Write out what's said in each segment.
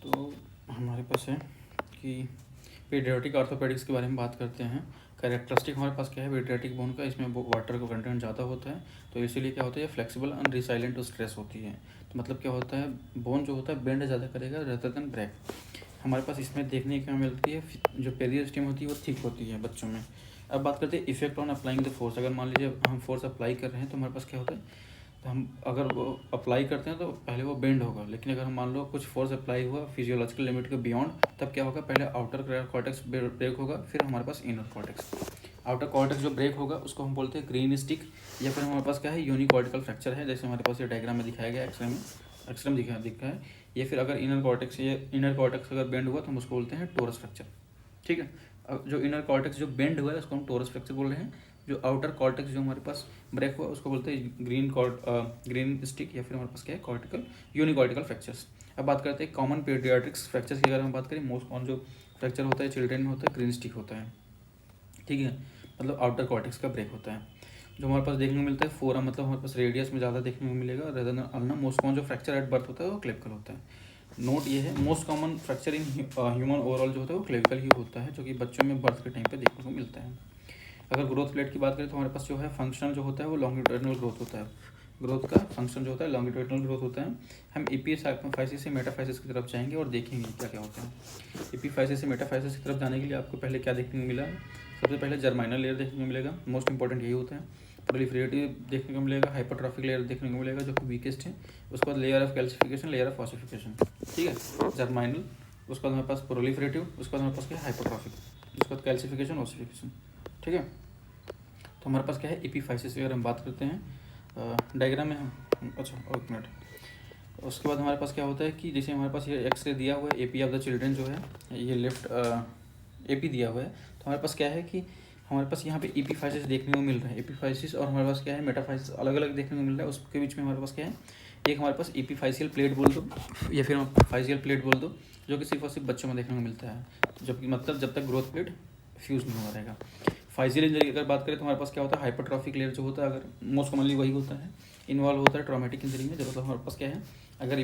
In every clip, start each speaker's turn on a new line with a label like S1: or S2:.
S1: तो हमारे पास है कि पीडियाट्रिक ऑर्थोपेडिक्स के बारे में बात करते हैं। कैरेक्टरिस्टिक हमारे पास क्या है पीडियाट्रिक बोन का, इसमें वाटर का कंटेंट ज़्यादा होता है, तो इसीलिए क्या होता है flexible and resilient to stress होती है। तो मतलब क्या होता है, बोन जो होता है बेंड ज़्यादा करेगा रेदर देन ब्रेक। हमारे पास इसमें देखने को मिलती है जो पेरियोस्टियम होती है वो थिक होती है बच्चों में। अब बात करते हैं effect on applying the force. अगर मान लीजिए हम फोर्स अप्लाई कर रहे हैं तो हमारे पास क्या होता है, तो हम अगर वो अप्लाई करते हैं तो पहले वो बेंड होगा, लेकिन अगर हम मान लो कुछ फोर्स अप्लाई हुआ फिजियोलॉजिकल लिमिट के बियॉन्ड, तब क्या होगा, पहले आउटर कॉर्टेक्स ब्रेक होगा, फिर हमारे पास इनर कॉर्टेक्स। आउटर कॉर्टेक्स जो ब्रेक होगा उसको हम बोलते हैं ग्रीन स्टिक, या फिर हमारे पास क्या है यूनिकॉर्टिकल फ्रैक्चर है, जैसे हमारे पास ये डायग्राम में दिखाया गया एक्सरे में दिखा है। या फिर अगर इनर कॉर्टेक्स अगर बेंड हुआ तो हम उसको बोलते हैं टोरस फ्रैक्चर। ठीक है, अब जो इनर कॉर्टेक्स जो बेंड हुआ है उसको हम टोरस फ्रैक्चर बोल रहे हैं। जो आउटर कॉर्टेक्स जो हमारे पास ब्रेक हुआ उसको बोलते हैं ग्रीन स्टिक, या फिर हमारे पास क्या है कॉर्टिकल यूनिकॉर्टिकल फ्रैक्चर्स। अब बात करते हैं कॉमन पीडियाट्रिक्स फ्रैक्चर्स की। अगर हम बात करें मोस्ट कॉमन जो फ्रैक्चर होता है चिल्ड्रेन में होता है ग्रीन स्टिक होता है। ठीक है, मतलब आउटर कॉर्टेक्स का ब्रेक होता है। जो हमारे पास देखने को मिलता है फोरम, मतलब हमारे पास रेडियस में ज़्यादा देखने को मिलेगा rather than ulna. Most common जो फ्रैक्चर एट बर्थ होता है वो क्लेविकल होता है। नोट ये है, most common fracture in human overall जो होता है वो क्लेविकल ही होता है, जो कि बच्चों में बर्थ के टाइम पे देखने को मिलता है। अगर ग्रोथ प्लेट की बात करें तो हमारे पास जो है फंक्शन जो होता है वो लॉन्गिट्यूडिनल ग्रोथ होता है। ग्रोथ का फंक्शन जो होता है लॉन्गिट्यूडिनल ग्रोथ होता है। हम एपिफाइसिस से मेटाफाइसिस की तरफ जाएंगे और देखेंगे क्या क्या होता है। एपिफाइसिस से मेटाफाइसिस की तरफ जाने के लिए आपको पहले क्या देखने को मिला, सबसे पहले जर्माइनल लेयर देखने को मिलेगा, मोस्ट इंपॉर्टेंट यही होता है। प्रोलिफरेटिव देखने को मिलेगा, हाइपरट्रॉफिक लेयर देखने को मिलेगा जो कि वीकेस्ट है। उसके बाद layer of calcification, layer of ossification. ठीक है, जर्माइनल, उसके बाद हमारे पास प्रोलिफरेटिव, उसके बाद हमारे पास क्या है हाइपरट्रॉफिक, उसके बाद कैल्सिफिकेशन, ऑसिफिकेशन। ठीक है, तो हमारे पास क्या है एपिफाइसिस की अगर हम बात करते हैं डायग्राम में हम अच्छा एक मिनट। उसके बाद हमारे पास क्या होता है कि जैसे हमारे पास ये एक्सरे दिया हुआ है एपी ऑफ द चिल्ड्रन जो है, ये लेफ्ट एपी दिया हुआ है, तो हमारे पास क्या है कि हमारे पास यहाँ पे एपिफाइसिस देखने को मिल रहा है। एपिफाइसिस और हमारे पास क्या है मेटाफाइसिस अलग अलग देखने को मिल रहा है। उसके बीच में हमारे पास क्या है, एक हमारे पास एपिफाइसियल प्लेट बोल दो या फिर फाइसियल प्लेट बोल दो, जो कि सिर्फ और सिर्फ बच्चों में देखने को मिलता है, जबकि मतलब जब तक ग्रोथ प्लेट फ्यूज नहीं हुआ रहेगा। फाइजियल इंजरी अगर बात करें तो हमारे पास क्या होता है हाइपरट्रॉफिक लेयर जो होता है, अगर मोस्ट कॉमनली वही होता है, इन्वॉल्व होता है ट्रॉमेटिक इंजरी में। जब मतलब हमारे पास क्या है, अगर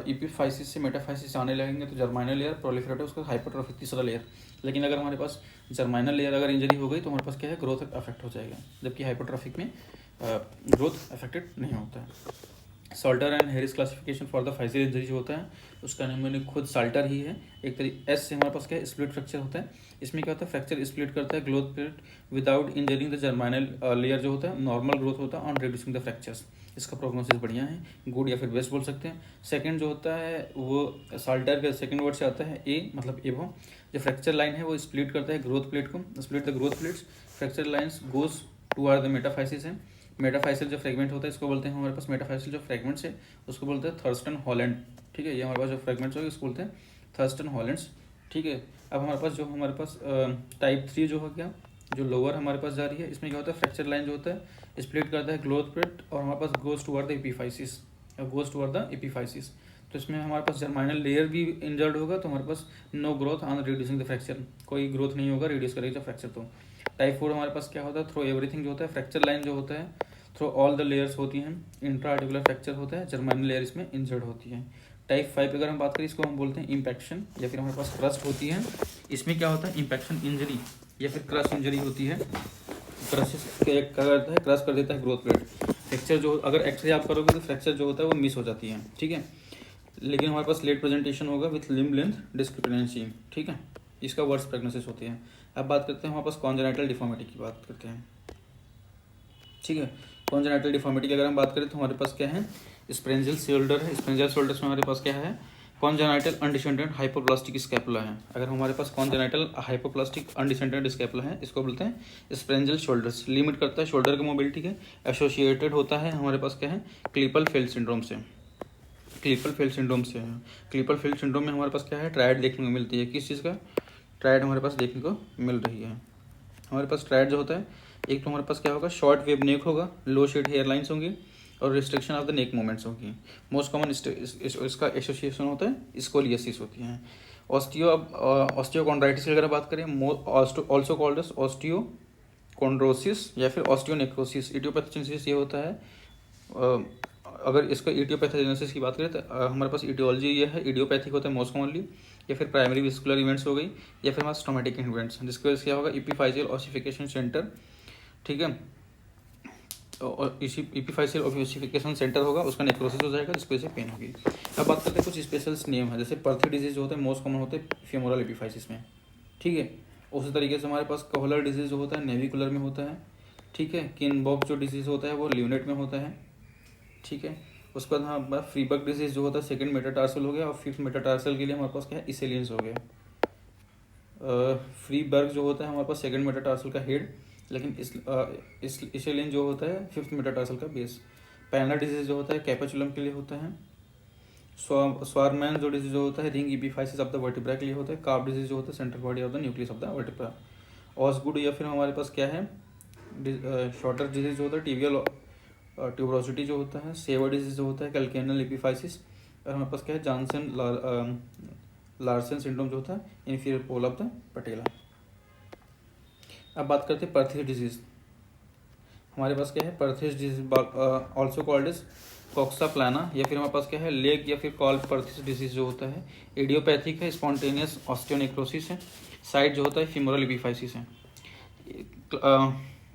S1: एपिफाइसिस से मेटाफाइसिस आने लगेंगे तो जर्माइनल लेयर, प्रोलिफरेटिव, उसका हाइपरट्रॉफिक तीसरा लेयर। लेकिन अगर हमारे पास जर्माइनल लेयर अगर इंजरी हो गई तो हमारे पास क्या है ग्रोथ अफेक्ट हो जाएगा, जबकि हाइपरट्रॉफिक में ग्रोथ अफेक्टेड नहीं होता है। Salter and Harris classification for the physeal injury जो होता है उसका नाम मैंने खुद साल्टर ही है। एक तरीके एस से हमारे पास क्या है स्प्लिट फ्रैक्चर होता है। इसमें क्या होता है फ्रैक्चर स्प्लिट करता है growth plate without injuring the germinal layer जो होता है, नॉर्मल ग्रोथ होता है ऑन रिड्यूसिंग द फ्रैक्चर्स। इसका प्रोग्नोसिस बढ़िया है, गुड या फिर बेस्ट बोल सकते हैं। सेकंड जो होता है वो साल्टर के सेकंड वर्ड से आता है ए, मतलब एवो। जो फ्रैक्चर लाइन है वो स्प्लिट करता है ग्रोथ प्लेट को, split the growth plates. Fracture lines goes toward the metaphysis है। मेटाफाइसल जो फ्रेगमेंट होता है इसको बोलते हैं हमारे पास मेटाफाइसल जो फ्रेगमेंट्स है उसको बोलते हैं थर्स्टन हॉलैंड। ठीक है, ये हमारे पास जो फ्रेगमेंट्स होंगे इसको बोलते हैं थर्स्टन हॉलैंड्स। ठीक है, अब हमारे पास टाइप 3 जो हो गया, जो लोअर हमारे पास जा रही है, इसमें क्या होता है फ्रैक्चर लाइन जो होता है स्प्लिट करता है ग्रोथ प्लेट और हमारे पास goes toward the epiphysis, goes toward the epiphysis. तो इसमें हमारे पास जर्माइनल लेयर भी इंजर्ड होगा तो हमारे पास no growth on reducing the fracture, कोई ग्रोथ नहीं होगा, रिड्यूस करेगा फ्रैक्चर। तो टाइप 4 हमारे पास क्या होता है थ्रो एवरीथिंग जो होता है, फ्रैक्चर लाइन जो होता है थ्रो ऑल द लेयर्स होती हैं, इंट्रा आर्टिकुलर फ्रैक्चर होता है, जर्माइनल लेयर इसमें इंजर्ड होती है। टाइप 5 अगर हम बात करें इसको हम बोलते हैं इम्पैक्शन, या फिर हमारे पास क्रस्ट होती है। इसमें क्या होता है इम्पैक्शन इंजरी या फिर क्रश इंजरी होती है। क्रश क्या करता है, क्रश कर देता है ग्रोथ प्लेट। फ्रैक्चर जो अगर एक्सरे आप करोगे तो फ्रैक्चर जो होता है वो मिस हो जाती है। ठीक है, लेकिन हमारे पास लेट प्रेजेंटेशन होगा विथ लिम्ब लेंथ डिस्क्रिपेंसी। ठीक है, इसका वर्स प्रेगनेसिस होती है। अब बात करते हैं हमारे पास कॉन्जेनाइटल डिफॉर्मिटी की बात करते हैं। ठीक है, कॉन्जेनाइटल डिफॉर्मिटी की अगर हम बात करें तो हमारे पास क्या है स्प्रेंजियल शोल्डर है। स्प्रेंजियल शोल्डर में हमारे पास क्या है कॉन्जेनाइटल अनडिसेंडेंट हाइपोप्लास्टिक स्कैपुला है। अगर हमारे पास कॉन्जेनाइटल हाइपोप्लास्टिक अनडिसेंडेंट स्कैपुला है इसको बोलते हैं स्प्रेंजियल शोल्डर्स। लिमिट करता है शोल्डर की मोबिलिटी के, एसोसिएटेड होता है हमारे पास क्या है क्लीपल फेल्ड सिंड्रोम से। क्लीपल फेल्ड सिंड्रोम से है। क्लीपल फेल्ड सिंड्रोम में हमारे पास क्या है ट्रायड देखने को मिलती है। किस चीज़ का ट्रायड हमारे पास देखने को मिल रही है। हमारे पास ट्रायड जो होता है एक तो हमारे पास क्या होगा शॉर्ट वेव नेक होगा, लो शेड हेयर लाइन्स होंगी और restriction of the neck movements होगी। मोस्ट कॉमन इसका एसोसिएशन होता है स्कोलियोसिस होती है। ऑस्टियोकॉन्ड्राइटिस की अगर बात करें ऑल्सो कॉल्ड एज ऑस्टियोकॉन्ड्रोसिस या फिर ऑस्टियोनेक्रोसिस। इडियोपैथिक ये होता है अगर इसका इडियोपैथोजेनेसिस की बात करें तो हमारे पास इटियोलॉजी ये है, इडियोपैथिक होता है मोस्ट कॉमनली, या फिर प्राइमरी वेस्कुलर इवेंट्स हो गई, या फिर हमारे स्टोमेटिक इवेंट्स, जिसकी वजह से क्या होगा इपीफाइजियल ऑसिफिकेशन सेंटर, ठीक है, और इसी इपीफाइजियल ऑसिफिकेशन सेंटर होगा, उसका नेक्रोसिस हो जाएगा, जिसकी वजह से पेन होगी। अब बात करते हैं कुछ स्पेशल नेम है, जैसे पर्थी डिजीज जो होता है मोस्ट कॉमन होते हैं फेमोरल एपिफाइसिस में, ठीक है। उसी तरीके से हमारे पास कोहलर डिजीज जो होता है नेविकुलर में होता है, ठीक है। किनबॉक जो डिजीज होता है वो ल्यूनेट में होता है, ठीक है। उसके बाद हमारे पास फ्रीबर्ग डिजीज जो होता है सेकंड मेटाटार्सल हो गया, और फिफ्थ मेटाटार्सल के लिए हमारे पास क्या है इसेलियंस हो गया। फ्रीबर्ग जो होता है हमारे पास सेकंड मेटाटार्सल का हेड, लेकिन इस इसेलियन जो होता है फिफ्थ मेटाटार्सल का बेस। पैना डिजीज जो होता है कैपेचुलम के लिए होता है। स्वारमैन जो डिजीज जो होता है ring epiphysis of the vertebra के लिए होता है। काफ डिजीज जो होता है central body of the nucleus of the vertebra. Osgood या फिर हमारे पास क्या है शॉर्टर डिजीज जो होता है टिबियल ट्यूबरोसिटी जो होता है। सेवर डिजीज जो होता है कैल्केनल एपिफाइसिस। और हमारे पास क्या है जॉनसन लार्सन सिंड्रोम जो होता है इन्फीरियर पोल ऑफ द पटेला। अब बात करते हैं पर्थीस डिजीज। हमारे पास क्या है Perthes disease also called is coxa plana, या फिर हमारे पास क्या है लेग या फिर कॉल पर्थीस डिजीज जो होता है इडियोपैथिक है, स्पॉन्टेनियस ऑस्टियोनेक्रोसिस है। साइड जो होता है फीमोरल एपिफाइसिस है।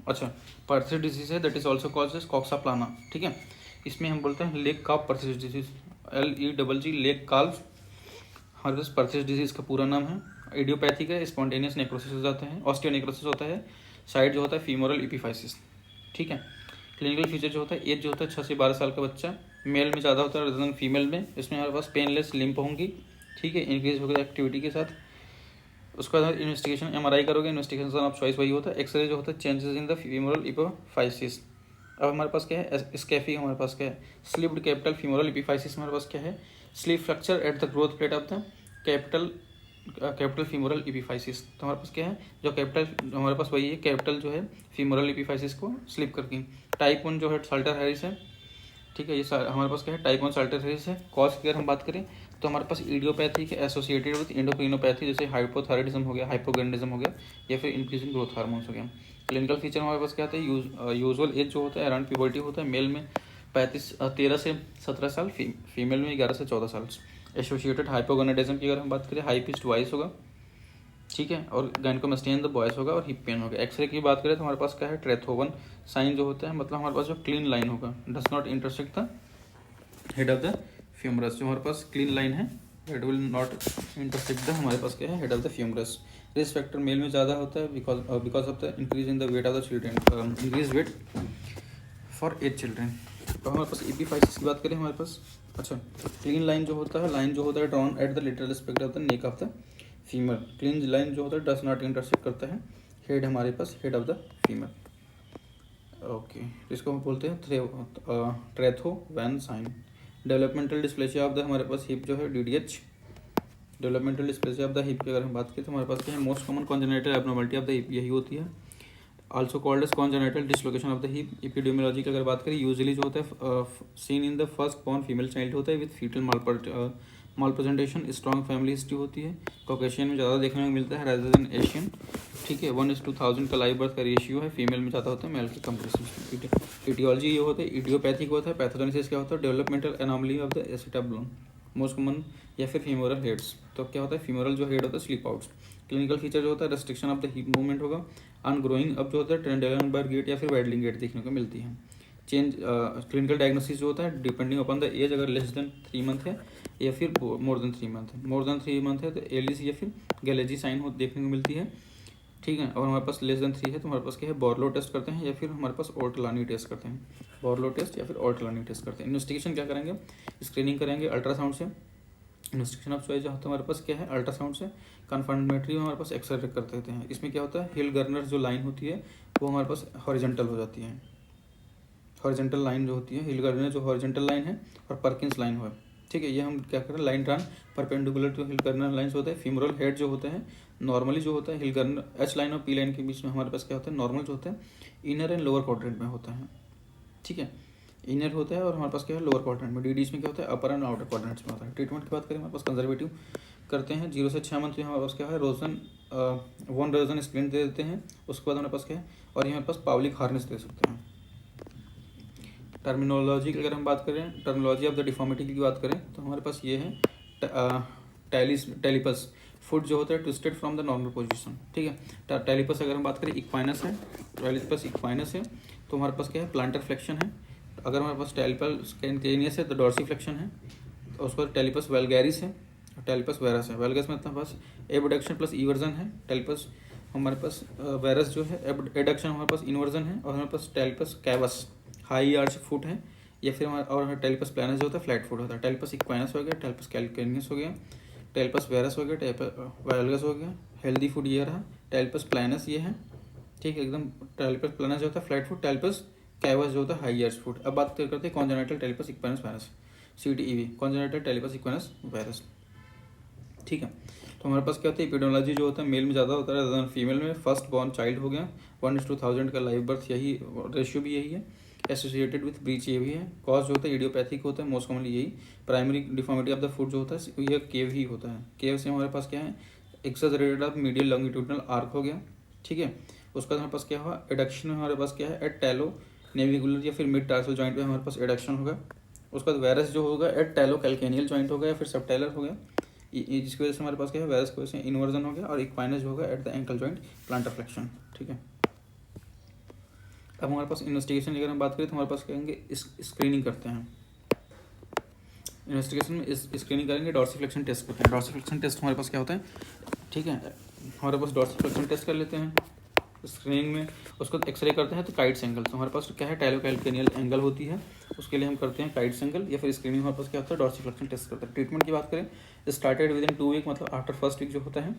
S1: अच्छा पर्थीस डिजीज है that is also called is coxa plana, ठीक है। इसमें हम बोलते हैं Legg Calve Perthes disease, LEGG Legg Calve. हमारे पास पर्थीस डिजीज का पूरा नाम है। इडियोपैथिक है, स्पॉन्टेनियस नेक्रोसिस हो जाता है, ऑस्टियोनेक्रोसिस होता है। साइड जो होता है फीमोरल एपिफाइसिस, ठीक है। क्लिनिकल फीचर जो होता है एज जो होता है 6 से 12 साल का बच्चा, मेल में ज़्यादा होता है रेदर देन फीमेल में। इसमें हमारे पास पेनलेस लिम्प होंगी, ठीक है, इंक्रीज होगा एक्टिविटी के साथ। उसके बाद इन्वेस्टिगेशन MRI करोगे, इन्वेस्टिगेशन ऑफ चॉइस वही होता है। एक्सरे जो होता है changes in the femoral epiphysis. अब हमारे पास क्या है स्कैफी, हमारे पास क्या है स्लिप्ड कैपिटल फीमोरल एपिफाइसिस। हमारे पास क्या है sleep fracture at the growth plate of the capital femoral epiphysis. तो हमारे पास क्या है जो कैपिटल हमारे पास वही है कैपिटल जो है फीमोरल एपिफाइसिस को स्लिप करके। टाइप 1 जो है साल्टर हैरिस है, ठीक है। ये हमारे पास क्या है टाइप 1 साल्टर हैरिस है। कॉज की अगर हम बात करें तो हमारे पास इडियोपैथिक एसोसिएटेड विद एंडोक्रिनोपैथी, जैसे हाइपोथायराइडिज्म हो गया, हाइपोगोनाडिज्म हो गया, या फिर इंक्रीजिंग ग्रोथ हार्मोन्स हो गया। क्लिनिकल फीचर हमारे पास क्या आता है यूजुअल एज जो होता है अराउंड प्यूबर्टी होता है। मेल में 13 से 17 साल, फीमेल में 11 से 14 साल। एसोसिएटेड हाइपोगोनाडिज्म की अगर हम बात करें हाई पिच्ड वॉइस होगा, ठीक है, और गायनेकोमेस्टिया इन द बॉयज होगा, और हिप पेन होगा। एक्सरे की बात करें तो हमारे पास क्या है ट्रेथोवन साइन जो होता है, मतलब हमारे पास जो क्लीन लाइन होगा does not intersect the head of the femurs. जो हमारे पास क्लीन लाइन है it will not intersect the हमारे पास क्या है head of the femurs. Risk factor male में ज़्यादा होता है because of the increase in the weight of the children, increase weight for age children. तो हमारे पास एपिफाइसिस की बात करें हमारे पास अच्छा क्लीन लाइन जो होता है drawn at the literal aspect of the neck of the femur. Clean line जो होता है डज नॉट इंटरसेक्ट करता है हेड, हमारे पास head of the femur, okay. इसको हम बोलते हैं Trethowan sign. Developmental dysplasia of the हमारे पास हिप जो है DDH। Developmental dysplasia of the hip की अगर हम बात करें तो हमारे पास क्या है most common congenital abnormality of the hip यही होती है, also called as congenital dislocation of the hip. Epidemiology की अगर बात करें यूजुअली जो होता है seen in the first born female child होता है with fetal malpresentation. Strong family history होती है। कॉकेशियन में ज़्यादा देखने को मिलता है रादर देन एशियन, ठीक है। 1:2000 का लाइव बर्थ का रेशियो है, फीमेल में ज़्यादा होता है मेल के कंपेरिजन। इटियोलॉजी ये होता है इडियोपैथिक होता है। पैथोजेनेसिस क्या होता है developmental anomaly of the acetabulum most common, या फिर फीमोरल हेड्स। तो क्या होता है फीमोरल जो हेड होता है स्लीप आउट्स। क्लिनिकल फीचर जो होता है restriction of the hip movement होगा। अनग्रोइंग अब जो होता है ट्रेंडेलनबर्ग गेट या फिर वेडलिंग गेट देखने को मिलती है। चेंज क्लिनिकल डायग्नोसिस जो होता है डिपेंडिंग अपॉन द एज, अगर लेस देन 3 मंथ है या फिर मोर देन 3 मंथ है। मोर देन 3 मंथ है तो एलिस या फिर गैलेजी साइन हो देखने को मिलती है, ठीक है। और हमारे पास लेस देन 3 है तो हमारे पास क्या है बोरलो टेस्ट करते हैं या फिर हमारे पास ऑर्टलानी टेस्ट करते हैं। बोरलो टेस्ट या फिर ऑर्टलानी टेस्ट करते हैं। इन्वेस्टिगेशन क्या करेंगे स्क्रीनिंग करेंगे अल्ट्रासाउंड से। इन्वेस्टिगेशन ऑफ चॉइस जो होता है हमारे पास क्या है अल्ट्रासाउंड से। कन्फर्मेटरी में हमारे पास एक्सरे कर देते हैं। इसमें क्या होता है हिल गर्नर जो लाइन होती है वो हमारे पास हॉरिजेंटल हो जाती है। हॉरिजेंटल लाइन जो होती है हिल गर्नर जो हॉरिजेंटल लाइन है और पर्किंस लाइन हो, ठीक है। ये हम क्या करें line drawn perpendicular to Hilgenreiner lines होता है। फीमोरल हेड जो होता है नॉर्मली जो होता है हिल गर्नर H लाइन और P लाइन के बीच में हमारे पास क्या होता है नॉर्मल जो होता है इनर एंड लोअर क्वाड्रेंट में होता है, ठीक है। इनर होता है और हमारे पास क्या है लोअर क्वाड्रेंट में। DDH में क्या होता है अपर एंड आउटर क्वाड्रेंट्स में होता है। ट्रीटमेंट की बात करें हमारे पास कंजर्वेटिव करते हैं। 0 से 6 मंथ में हमारे पास क्या है रोजन 1 रोजन स्क्रीन दे देते हैं। उसके बाद हमारे पास क्या है और यहाँ पास पावलिक हार्नेस दे सकते हैं। टर्मिनोलॉजी की अगर हम बात करें, टर्मिनोलॉजी ऑफ द डिफॉर्मिटी की बात करें तो हमारे पास ये है टेलिपस, फुट जो होता है twisted from the normal position, ठीक है। टेलिपस अगर हम बात करें इक्वाइनस है, टेलिपस इक्वाइनस है, तो हमारे पास क्या है प्लांटर फ्लेक्शन है। अगर हमारे पास टेलिपस कैनियस है तो डॉर्सी फ्लेक्शन है। तो उसके बाद टेलिपस वेलगैरिस है, टेलिपस वेरस है। वेलगस में हमारे पास एबडक्शन प्लस इवर्जन है। टेलिपस हमारे पास वेरस जो है एडक्शन हमारे पास इन्वर्जन है। और हमारे पास टेलिपस कैवस हाई आर्च फुट है, या फिर हमारा और टेलिपस प्लानस जो होता है फ्लैट फुट होता है। टेलिपस इक्वाइनस हो गया, टेलिपस कैलकेनियस हो गया, टेलिपस वेरस हो गया, टेलिपस वेलगस हो गया, हेल्दी फुट ये रहा, टेलिपस प्लानस ये है, ठीक है एकदम। टेलिपस प्लानस जो होता है फ्लैट फुट, टेलिपस कैवस जो होता है हाई आर्च फुट। अब बात करते हैं congenital talipes equinus varus, CTEV, congenital talipes equinus varus, ठीक है। तो हमारे पास क्या होता है एपिडेमोलॉजी जो होता है मेल में ज़्यादा होता है ज़्यादा फीमेल में। फर्स्ट बॉर्न चाइल्ड हो गया 1:1000 का लाइव बर्थ, यही रेशियो भी यही है। एसोसिएटेड विथ ब्रीच ये भी है। कॉज जो होता है इडियोपैथिक होता है मोस्ट कॉमनली यही। Primary deformity of the foot जो होता है ये केव ही होता है। केव से हमारे पास क्या है एक्सेजरेटेड ऑफ मीडियल लॉन्गिट्यूडनल आर्क हो गया, ठीक है। उसके बाद हमारे पास क्या हुआ एडक्शन में हमारे पास क्या है एट टैलो नेविकुलर या फिर मिड टार्सल जॉइंट पे हमारे पास एडक्शन होगा। उसके बाद वायरस जो होगा एट टैलो कैलकेनियल जॉइंट होगा या फिर सबटैलर हो गया, जिसकी वजह से हमारे पास क्या है वायरस की वजह से इन्वर्जन हो गया। और इक्वाइनस जो होगा at the ankle joint planter flexion, ठीक है। अब हमारे पास इन्वेस्टिगेशन अगर हम बात करें तो हमारे पास कहेंगे स्क्रीनिंग करते हैं। इन्वेस्टिगेशन में स्क्रीनिंग करेंगे, डॉर्सिफ्लेक्शन टेस्ट करते हैं। डॉर्सिफ्लेक्शन टेस्ट हमारे पास क्या होता है, ठीक है, हमारे पास डॉर्सिफ्लेक्शन टेस्ट कर लेते हैं स्क्रीनिंग में। उसको एक्सरे करते हैं तो काइट्स एंगल, तो हमारे पास क्या है टैलोकैलकेनियल एंगल होती है, उसके लिए हम करते हैं काइट्स एंगल। या फिर स्क्रीनिंग हमारे पास क्या होता है डॉर्सिफ्लेक्शन टेस्ट करते हैं। ट्रीटमेंट की बात करें स्टार्टेड विद इन 2 वीक, मतलब आफ्टर फर्स्ट वीक जो होता है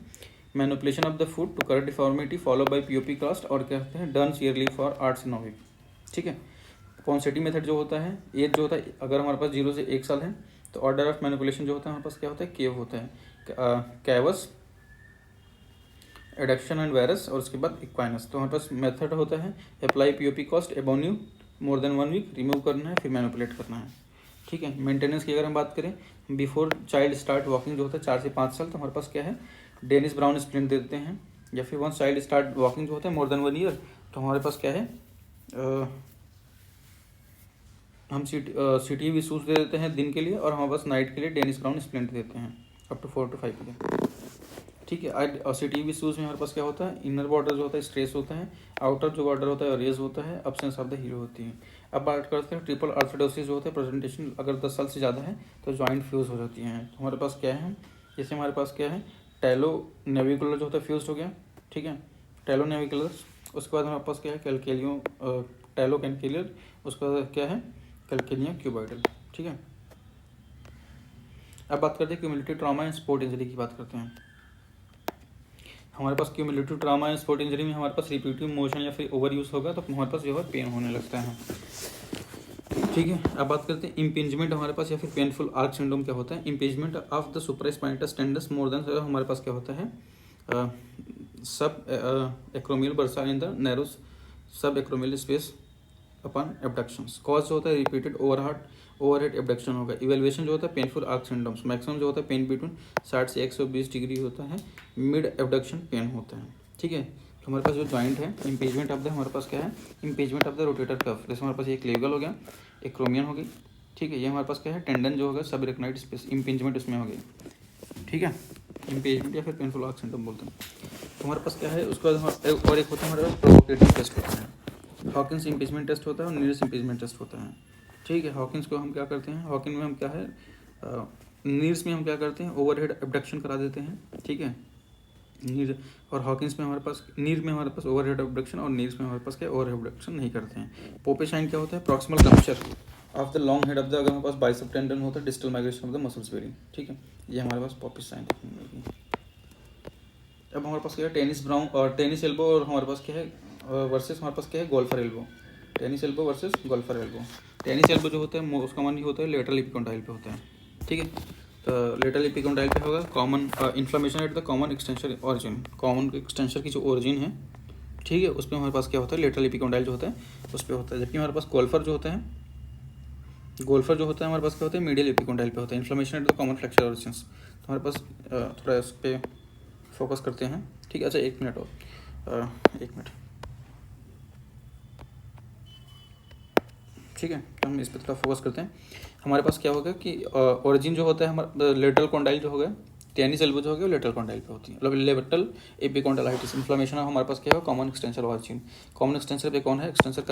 S1: manipulation of the foot to correct deformity follow by POP cast, और क्या कहते हैं डन ईयरली फॉर 8 से 9 वीक, ठीक है। पॉन्सेटी मेथड जो होता है एज जो होता है अगर हमारे पास 0 से 1 साल है तो ऑर्डर ऑफ मैनिपुलेशन जो होता है हमारे पास क्या होता है केव होता है, कैवस एडक्शन एंड वायरस, और उसके बाद इक्वाइनस। तो हमारे पास मेथड होता है apply POP cast above knee more than 1 week, remove करना है फिर मैनिपुलेट करना है, ठीक है। मेंटेनेंस की अगर हम बात करें बिफोर चाइल्ड स्टार्ट वॉकिंग जो होता है 4 से 5 साल, तो हमारे पास क्या है डेनिस ब्राउन स्प्लिंट दे देते हैं। या फिर वन चाइल्ड स्टार्ट वॉकिंग जो होता है मोर देन 1 ईयर, तो हमारे पास क्या है हम CTEV सूज दे देते हैं दिन के लिए, और हमारे पास नाइट के लिए डेनिस ब्राउन स्प्लिंट देते हैं अप टू 4 to 5 ईयर, ठीक है। और CTEV सूज में हमारे पास क्या होता है इनर बॉर्डर जो होता है स्ट्रेस होता है, आउटर जो बॉर्डर होता है रेज होता है, अब्सेंस ऑफ द हीरो होती है। अब बात करते हैं ट्रिपल आर्थोडोसिस जो होता है प्रेजेंटेशन अगर 10 साल से ज़्यादा है तो जॉइंट फ्यूज हो जाती हैं। तो हमारे पास क्या है जैसे हमारे पास क्या है टैलो नेविकुलर जो होता है फ्यूज हो गया, ठीक है, टैलो नेविकुलर। उसके बाद हमारे पास क्या है कैलकेलियो टैलो कैलकेलियर, उसका क्या है कैलकेलिया क्यूबॉइडल, ठीक है। अब बात करते हैं cumulative trauma and sport injury की बात करते हैं। हमारे पास cumulative trauma and sport injury में हमारे पास रिपीटिव मोशन या फिर ओवर यूज होगा तो हमारे पास जो है पेन होने लगता है, ठीक है। अब बात करते हैं इम्पिंजमेंट हमारे पास या फिर पेनफुल आर्क सिंड्रोम क्या होता है। Impingement of the सुप्रास्पाइनटस tends more than हमारे पास क्या होता है सब acromial bursa in the narrow सब एक्रोमियल स्पेस अपन एबडक्शंस। कॉज जो होता है रिपीटेड ओवरहेड एबडक्शन होगा। इवेल्युएशन जो होता है पेनफुल आर्क सिंड्रोम्स, मैक्सिमम जो होता है पेन बिटवीन 60 से 120 डिग्री होता है, मिड एबडक्शन पेन होता है, ठीक है। तो हमारे पास जो जॉइंट है इम्पेजमेंट ऑफ द हमारे पास क्या है impingement of the rotator cuff, जैसे हमारे पास एक क्लेविकल हो गया एक क्रोमियन हो गई, ठीक है। ये हमारे पास क्या है टेंडन जो होगा सब रेक्नाइड स्पेस इम्पेजमेंट उसमें हो गई, ठीक है। इम्पेजमेंट या फिर पेनफुल आर्क सिंड्रोम बोलते हैं। तो हमारे पास क्या है उसके बाद और एक होता है हमारे पास प्रोवोकेटिव टेस्ट होता है। हॉकिंस इम्पेजमेंट टेस्ट होता है और नीरस इम्पेजमेंट टेस्ट होता है, ठीक है। हॉकिंस को हम क्या करते हैं हॉकिंग में हम क्या है नीर्स में हम क्या करते हैं ओवरहेड एबडक्शन करा देते हैं, ठीक है। नीर और हॉकिंस में हमारे पास नीर में हमारे पास ओवरहेड एबडक्शन और नीर्स में हमारे पास क्या ओवरहेड एबडक्शन नहीं करते हैं। पोपेशाइन क्या होता है proximal rupture of the long head of the अगर हमारे पास बाइसेप टेंडन होता है distal migration of the muscles belly, ठीक है। ये हमारे पास पोपेशाइन देखने मिलेगी। अब हमारे पास क्या है टेनिस ब्राउन और टेनिस एल्बो, और हमारे पास क्या है वर्सेस हमारे पास क्या है golfer elbow. Tennis elbow versus golfer elbow. Tennis elbow जो होता है उसका मन होता है लेटरल एपिकोंडाइल पे होता है, ठीक है। तो लेटरल एपिकोंडाइल पे होगा common inflammation at the common extension origin, common extension की जो ओरिजिन है, ठीक है, उस पर हमारे पास क्या होता है लेटरल एपिकोंडाइल जो होता है उस पर होता है। जबकि हमारे पास गोल्फर जो होता है हमारे पास क्या होता है मीडियल एपिकोंडाइल पे होता है inflammation at the common fracture origins. तो हमारे पास थोड़ा इस पर फोकस करते हैं, ठीक है। अच्छा 1 मिनट और 1 मिनट ठीक है, तो हम इस पर थोड़ा फोकस करते हैं। हमारे पास क्या होगा कि ओरिजिन जो होता है हमारा लेटरल कॉन्डाइल जो हो गया, टेनिस एल्बो जो हो गया लेटरल कॉन्डाइल पे होती है, मतलब लेटरल एपिकॉन्डाइलाइटिस इन्फ्लेमेशन हमारे पास क्या होगा common extensor origin. Common extensor पे कौन है, एक्सटेंसर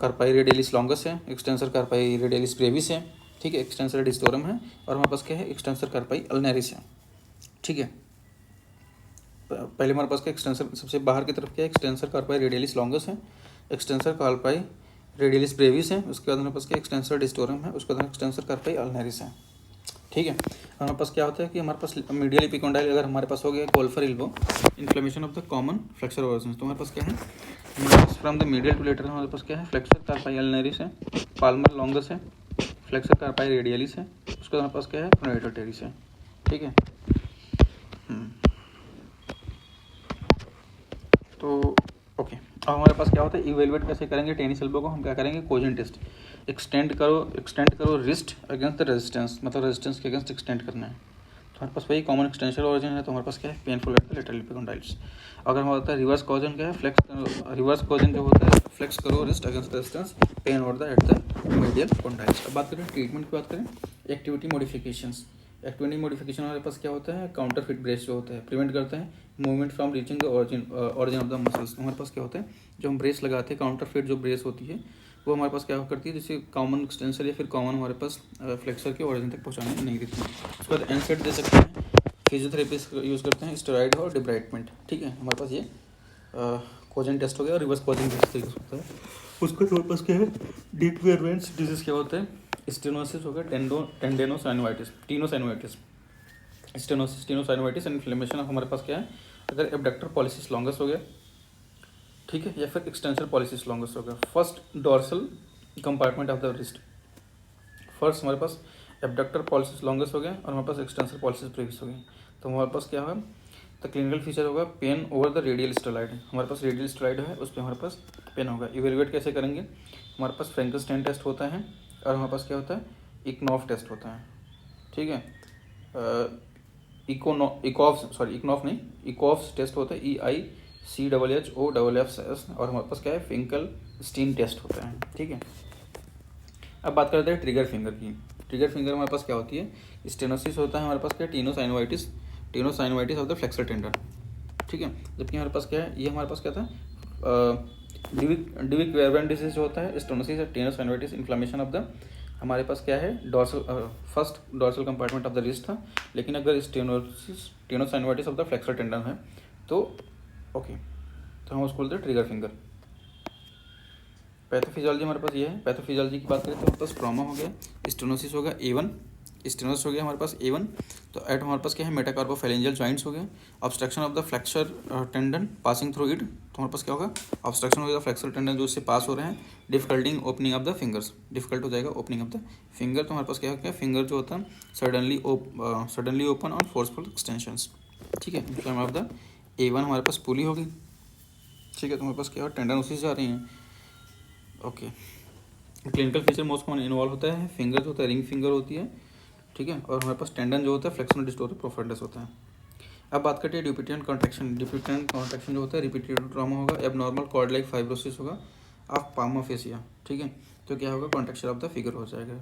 S1: कार्पाई रेडियलिस लॉन्गस है, एक्सटेंसर कार्पाई रेडियलिस ब्रेविस है, ठीक है, एक्सटेंसर डिस्टोरम है, और हमारे पास क्या है एक्सटेंसर कार्पाई अल्नेरिस है। ठीक है, पहले हमारे पास क्या एक्सटेंसर सबसे बाहर की तरफ क्या है एक्सटेंसर कार्पाई रेडियलिस लॉन्गस है, एक्सटेंसर कार्पाई रेडियलिस ब्रेविस है, उसके बाद हमारे पास क्या एक्सटेंसर डिस्टोरम है, उसके बाद एक्सटेंसर कार्पाई अल्नेरिस है। ठीक है, हमारे पास क्या होता है कि हमारे पास मीडियल एपिकॉन्डाइल अगर हमारे पास हो गया golfer elbow inflammation of the common flexor origin, तो हमारे पास क्या है हमारे पास from the medial to lateral हमारे पास क्या है फ्लेक्सर कार्पाई अल्नेरिस है, पाल्मर लॉन्गस है, फ्लेक्सर कार्पाई रेडियलिस है, उसके बाद हमारे पास क्या है प्रोनेटर टेरिस है। ठीक है, तो ओके, अब हमारे पास क्या होता है इवेलुएट कैसे करेंगे टेनिस एल्बो को, हम क्या करेंगे कोजन टेस्ट, एक्सटेंड करो रिस्ट अगेंस्ट द रेजिस्टेंस, मतलब रेजिस्टेंस के अगेंस्ट एक्सटेंड करना है। तो हमारे पास वही कॉमन एक्सटेंशन ओरिजिन है, तो हमारे पास क्या है पेनफुल एट द लेटरल एपिकॉन्डाइल्स। अगर हमारा होता है रिवर्स कॉजन क्या है रिवर्स कॉजन जो होता है फ्लेक्स करो रिस्ट अगेंस्ट रेजिस्टेंस पेन और the at the medial condyles. अब बात करें ट्रीटमेंट की बात करें, एक्टिविटी मॉडिफिकेशंस। एक्टिविटी मॉडिफिकेशन हमारे पास क्या होता है काउंटर फिट ब्रेस जो होता है प्रिवेंट करता है movement from reaching the origin of the muscles. हमारे पास क्या होता है जो हम ब्रेस लगाते हैं काउंटर फिट जो ब्रेस होती है वो हमारे पास क्या करती है जैसे कॉमन एक्सटेंसर या फिर कॉमन हमारे पास फ्लेक्सर के ओरिजिन तक पहुंचाने नहीं देती है। उसके बाद एनसेट दे सकते हैं, फिजियोथेरेपी यूज़ करते हैं, स्टेरॉइड और डिब्राइटमेंट। ठीक है, हमारे पास ये कोजन टेस्ट हो गया और रिवर्स कोजन टेस्ट यूज़ होता है। उसके हमारे पास क्या है डीप वेरवेंस डिजीज क्या होता है स्टेनोसिस हो गया टेंडेनोसाइनोवाइटिस टीनोसाइनोवाइटिस स्टेनोसिस टीनोसाइनोवाइटिस इन्फ्लेमेशन हमारे पास क्या है अगर एबडक्टर पॉलिसिस लॉन्गस हो गया, ठीक है, या फिर एक्सटेंसर पॉलिसिस लॉन्गस हो गया। First dorsal compartment of the wrist, first हमारे पास एबडक्टर पॉलिसिस लॉन्गस हो गया और हमारे पास एक्सटेंसर पॉलिसिस ब्रेविस हो गई। तो हमारे पास क्या होगा द क्लिनिकल फीचर होगा pain over the radial styloid, हमारे पास रेडियल स्टेरॉइड है उस पर हमारे पास पेन होगा। इवेलुएट कैसे करेंगे, हमारे पास फ्रैंकेनस्टाइन टेस्ट होता है और हमारे पास क्या होता है इकनॉफ टेस्ट होता है। ठीक है, इकॉफ्स टेस्ट होता है EICHHOFF और हमारे पास क्या है फिंकल स्टीन टेस्ट होता है। ठीक है, अब बात करते हैं ट्रिगर फिंगर की। ट्रिगर फिंगर हमारे पास क्या होती है स्टेनोसिस होता है हमारे पास क्या टीनोसाइनोवाइटिस ऑफ द फ्लेक्सर टेंडन। ठीक है, जबकि हमारे पास क्या है ये हमारे पास क्या था ड्यूक वेरवेन डिजीज होता है स्टेनोसिस टीनोसाइनोवाइटिस इन्फ्लेमेशन ऑफ द हमारे पास क्या है first dorsal compartment of the wrist था, लेकिन अगर टीनोसाइनोवाइटिस ऑफ द फ्लेक्सर टेंडन है तो ओके, तो हम उसको बोलते हैं ट्रिगर फिंगर। पैथोफिजियोलॉजी हमारे पास ये है, पैथोफिजियोलॉजी की बात करें तो हमारे पास ट्रॉमा हो गया, स्टेनोसिस होगा A1, स्टेनोसिस हो गया हमारे पास A1, तो एट हमारे पास क्या है मेटाकार्पोफेरेंजियल जॉइंट्स हो गए, obstruction of the flexor tendon passing through it, तो हमारे पास क्या होगा ऑब्स्ट्रक्शन हो गया फ्लेक्सर टेंडन जो इससे पास हो रहे हैं, difficulting opening of the fingers, difficult हो जाएगा ओपनिंग ऑफ द फिंगर, तो हमारे पास क्या होगा फिंगर जो होता है सडनली ओपन और फोर्सफुल एक्सटेंशंस। ठीक है, इन्फ्लेमेशन ऑफ द A1 हमारे पास पुली होगी। ठीक है, तो हमारे पास क्या हो टेंडन उसी से आ रही हैं। Okay, clinical feature most common involve होता है फिंगर जो होता है रिंग फिंगर होती है। ठीक है, और हमारे पास टेंडन जो होता है फ्लेक्सोनल डिस्टोर प्रोफाइल्स होता है। अब बात करते हैं ड्यूपिटेंट कॉन्ट्रैक्शन। ड्यूपिटेंट कॉन्ट्रैक्शन जो होता है रिपीटेड ट्रॉमा होगा, एबनॉर्मल कॉर्ड लाइक फाइब्रोसिस होगा ऑफ पाम ऑफ एशिया। ठीक है, तो क्या होगा कॉन्ट्रैक्शन ऑफ द फिगर हो जाएगा।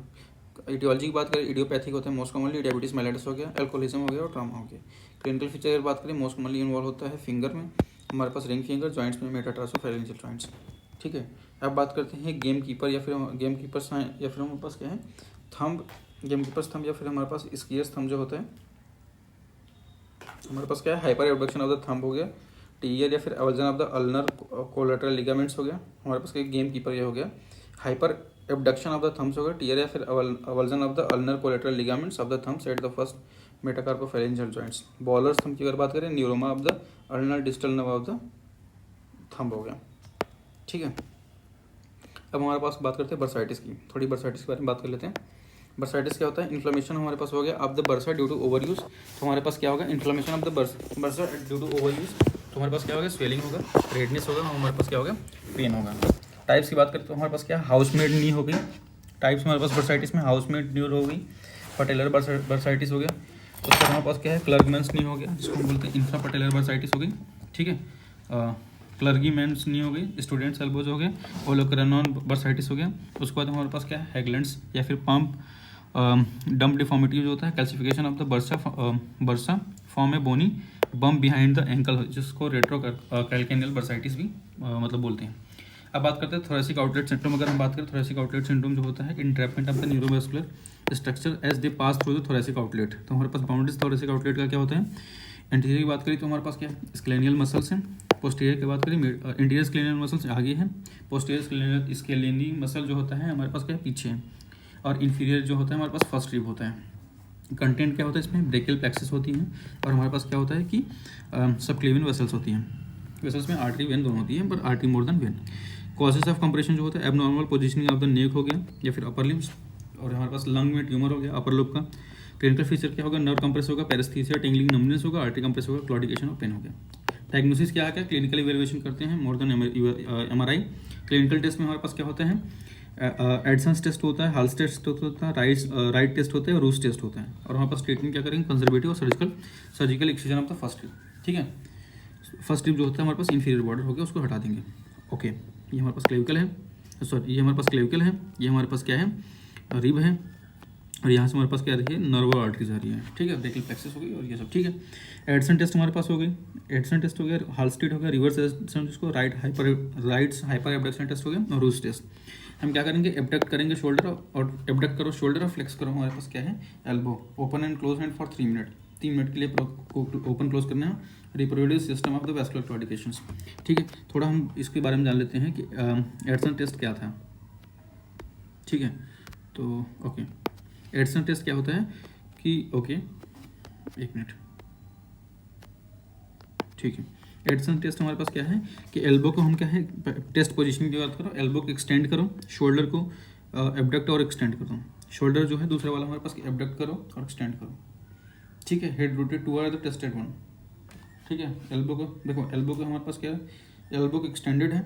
S1: आइडियोलॉजी की बात करें इडियोपैथिक होता है मोस्ट कॉमनली डायबिटीज मेलाइटिस हो गया, एल्कोहलिज्म हो गया और ट्रॉमा हो गया। क्लिनिकल फीचर अगर बात करें मोस्ट कॉमनली इन्वॉल्व होता है फिंगर में, हमारे पास रिंग फिंगर जॉइंट्स में मेटाटार्सोफेरेंजियल जॉइंट्स। ठीक है, अब बात करते हैं गेम कीपर या फिर हमारे पास क्या है थंब, गेम कीपर्स थंब या फिर हमारे पास स्कीयर्स थंब जो होता है, हमारे पास क्या है hyper abduction of the thumb हो गया, टीयर या फिर avulsion of the ulnar collateral ligaments हो गया। हमारे पास क्या गेम कीपर ये हो गया hyper abduction of the thumbs होगा, टीयर या फिर avulsion of the ulnar collateral ligaments of the thumbs at the first metacarpophalangeal joints. Bowlers thumb की अगर बात करें neuroma of the ulnar distal nerve of the thumb हो गया। ठीक है, अब हमारे पास बात करते हैं बर्साइटिस की, थोड़ी बर्साइटिस के बारे में बात कर लेते हैं। बर्साइटिस क्या होता है इन्फ्लेमेशन हमारे पास हो गया of the bursa due to overuse, तो हमारे पास क्या होगा inflammation of the bursa due to overuse, तो हमारे पास क्या होगा स्वेलिंग होगा, रेडनेस होगा, हमारे पास क्या होगा पेन होगा। टाइप्स की बात करें तो हमारे पास क्या हाउसमेड नी हो गई, टाइप्स हमारे पास बर्साइटिस में हाउसमेड नी हो गई, पटेलर बर्साइटिस हो गया, उसके बाद हमारे पास क्या है क्लर्गमैन्स नी हो गया जिसको हम बोलते हैं इंफ्रा पटेलर बर्साइटिस हो गई। ठीक है, क्लर्गी मैंस नहीं हो गई, स्टूडेंट्स एल्बोज हो गए, ओलोक्रेनॉन बर्साइटिस हो गया। उसके बाद हमारे पास क्या है, हैगलैंड्स या फिर पम्प डम्प डिफॉर्मिटी जो होता है, calcification of the bursa form है बोनी बम्प बिहाइंड द एंकल, जिसको रेट्रो कैल्केनियल बर्साइटिस भी मतलब बोलते हैं। अब बात करते हैं थोरेसिक आउटलेट सिंड्रोम। अगर हम बात करें थोरेसिक आउटलेट सिंड्रोम जो होता है, entrapment of the neuromuscular structure as they pass through the thoracic outlet. तो हमारे पास बाउंड्रीज थोरेसिक आउटलेट का क्या होता है, इंटीरियर की बात करें तो हमारे पास क्या है, स्क्लेनियल मसल्स हैं। पोस्टीरियर की बात करें, इंटीरियर स्क्लेनियल मसल्स आगे हैं, पोस्टीरियर स्क्लेनियल मसल जो होता है हमारे पास क्या है, पीछे है, और इन्फीरियर जो होता है हमारे पास फर्स्ट रिब होता है। कंटेंट क्या होता है इसमें, ब्रेकियल प्लेक्सिस होती हैं, और हमारे पास क्या होता है कि सबक्लेवियन वेसल्स होती हैं। वेसल्स में आर्टरी वेन दोनों होती हैं, पर artery more than when. Causes of compression जो होता है, abnormal positioning of the neck हो गया या फिर अपर लिम्स, और हमारे पास लंग में ट्यूमर हो गया अपर लोब का। क्लिनिकल फीचर क्या होगा, नर्व कंप्रेस होगा, पैरेस्थीसिया, टिंगलिंग, नमनेस होगा, आर्टरी कंप्रेस होगा, क्लॉडिकेशन और पेन हो गया। डायग्नोसिस क्या है, क्लिनिकल इवैल्यूएशन करते हैं more than MRI. Clinical test में हमारे पास क्या होता है, एडसन्स टेस्ट होता है, हाल्स टेस्ट होता है, राइट टेस्ट होता है, और रूस टेस्ट होता है। और हमारे पास ट्रीटमेंट क्या करेंगे, कंजर्वेटिव और surgical excision of the first rib. ठीक है, फर्स्ट रिब जो होता है हमारे पास इंफीरियर बॉर्डर हो गया, उसको हटा देंगे। ओके, ये हमारे पास क्लेविकल है, सॉरी ये हमारे पास क्लेविकल है, ये हमारे पास क्या है, रिब है, और यहाँ से हमारे पास क्या रही है, नर्व आर्टरीज आ रही है। ठीक है, ब्रेकियल प्लेक्सिस हो गई और ये सब। ठीक है, एडसन टेस्ट हमारे पास हो गई, एडसन टेस्ट हो गया, हाल्स्टेड हो गया, रिवर्स एडसन जिसको राइट हाइपर एबडक्शन टेस्ट हो गया, और रूस टेस्ट। हम क्या करेंगे, एबडक्ट करेंगे शोल्डर, और एबडक्ट करो शोल्डर और फ्लेक्स करो हमारे पास क्या है, elbow. Open and close hand for 3 minute, 3 minute के लिए ओपन क्लोज करना है। Reproduce system of the vascular claudications. ठीक है, थोड़ा हम इसके बारे में जान लेते हैं कि एडसन टेस्ट क्या था। ठीक है, तो ओके, एडसन टेस्ट क्या होता है कि ओके, एक मिनट। ठीक है, एडसन टेस्ट हमारे पास क्या है कि एल्बो को हम क्या है, टेस्ट पोजीशनिंग की बात करो, एल्बो को एक्सटेंड करो, शोल्डर को एबडक्ट और एक्सटेंड करो। शोल्डर जो है दूसरा वाला हमारे पास एबडक्ट करो और एक्सटेंड करो। ठीक है, head rotate to are the tested one. ठीक है, एल्बो को देखो, एल्बो को हमारे पास क्या है, एल्बो को एक्सटेंडेड है।